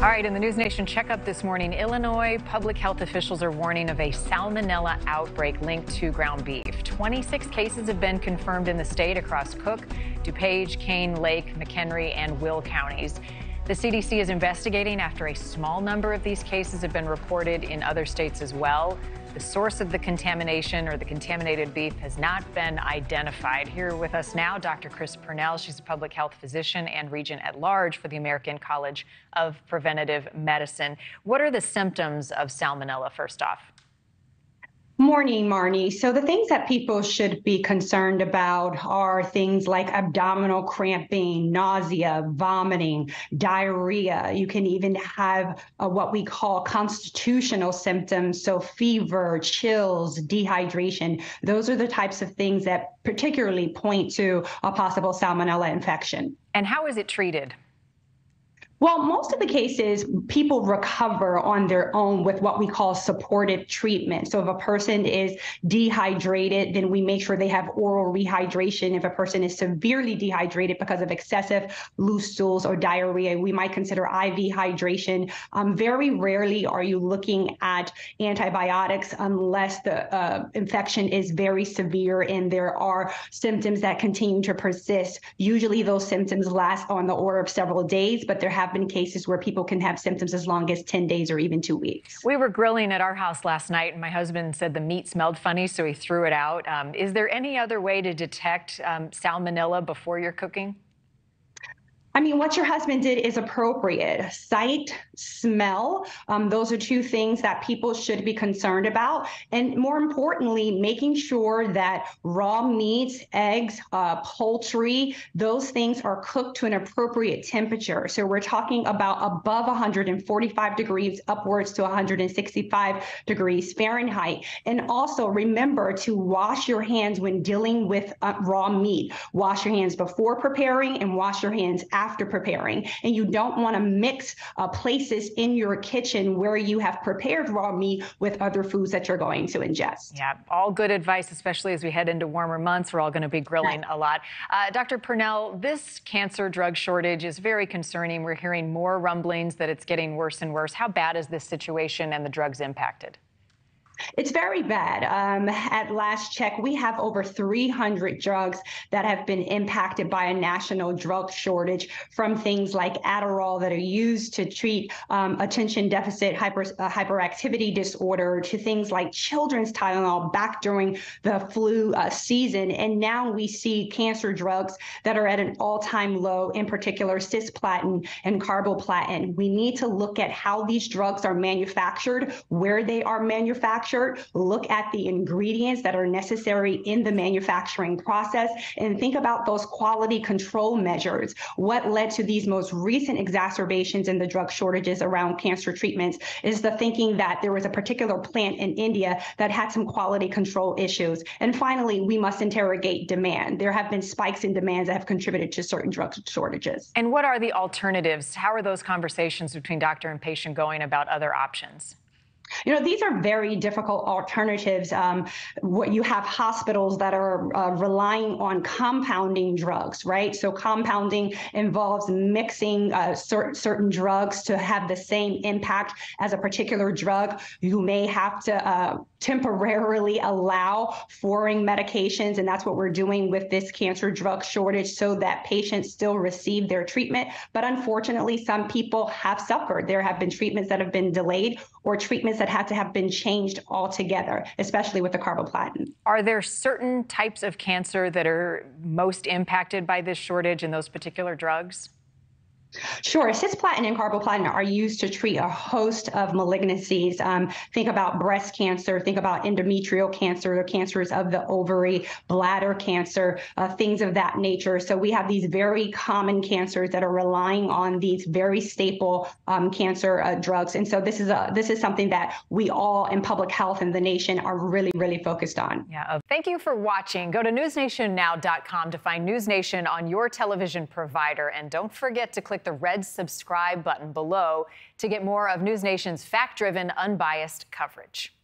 All right, in the NewsNation checkup this morning, Illinois public health officials are warning of a salmonella outbreak linked to ground beef. 26 cases have been confirmed in the state across Cook, DuPage, Kane, Lake, McHenry, and Will counties. The CDC is investigating after a small number of these cases have been reported in other states as well. The source of the contamination or the contaminated beef has not been identified. Here with us now, Dr. Pernell. She's a public health physician and regent at large for the American College of Preventive Medicine. What are the symptoms of salmonella, first off? Morning, Marni. So the things that people should be concerned about are things like abdominal cramping, nausea, vomiting, diarrhea. You can even have what we call constitutional symptoms, so fever, chills, dehydration. Those are the types of things that particularly point to a possible salmonella infection. And how is it treated? Well, most of the cases, people recover on their own with what we call supportive treatment. So if a person is dehydrated, then we make sure they have oral rehydration. If a person is severely dehydrated because of excessive loose stools or diarrhea, we might consider IV hydration. Very rarely are you looking at antibiotics unless the infection is very severe and there are symptoms that continue to persist. Usually those symptoms last on the order of several days, but there have been cases where people can have symptoms as long as 10 days or even 2 weeks. We were grilling at our house last night, and my husband said the meat smelled funny, so he threw it out. Is there any other way to detect salmonella before you're cooking? I mean, what your husband did is appropriate. Sight, smell, those are two things that people should be concerned about. And more importantly, making sure that raw meats, eggs, poultry, those things are cooked to an appropriate temperature. So we're talking about above 145 degrees upwards to 165 degrees Fahrenheit. And also remember to wash your hands when dealing with raw meat. Wash your hands before preparing and wash your hands after preparing. And you don't want to mix places in your kitchen where you have prepared raw meat with other foods that you're going to ingest. Yeah, all good advice, especially as we head into warmer months. We're all going to be grilling a lot. Dr. Pernell, this cancer drug shortage is very concerning. We're hearing more rumblings that it's getting worse and worse. How bad is this situation and the drugs impacted? It's very bad. At last check, we have over 300 drugs that have been impacted by a national drug shortage, from things like Adderall that are used to treat attention deficit hyperactivity disorder to things like children's Tylenol back during the flu season. And now we see cancer drugs that are at an all-time low, in particular cisplatin and carboplatin. We need to look at how these drugs are manufactured, where they are manufactured, look at the ingredients that are necessary in the manufacturing process, and think about those quality control measures. What led to these most recent exacerbations in the drug shortages around cancer treatments is the thinking that there was a particular plant in India that had some quality control issues. And finally, we must interrogate demand. There have been spikes in demands that have contributed to certain drug shortages. And what are the alternatives? How are those conversations between doctor and patient going about other options? You know, these are very difficult alternatives. What you have hospitals that are relying on compounding drugs, right? So compounding involves mixing certain drugs to have the same impact as a particular drug. You may have to temporarily allow foreign medications, and that's what we're doing with this cancer drug shortage so that patients still receive their treatment. But unfortunately, some people have suffered. There have been treatments that have been delayed or treatments that had to have been changed altogether, especially with the carboplatin. Are there certain types of cancer that are most impacted by this shortage in those particular drugs? Sure. Cisplatin and carboplatin are used to treat a host of malignancies. Think about breast cancer, think about endometrial cancer, or cancers of the ovary, bladder cancer, things of that nature. So we have these very common cancers that are relying on these very staple cancer drugs. And so this is something that we all in public health in the nation are really, really focused on. Yeah. Thank you for watching. Go to newsnationnow.com to find NewsNation on your television provider. And don't forget to click the red subscribe button below to get more of NewsNation's fact-driven, unbiased coverage.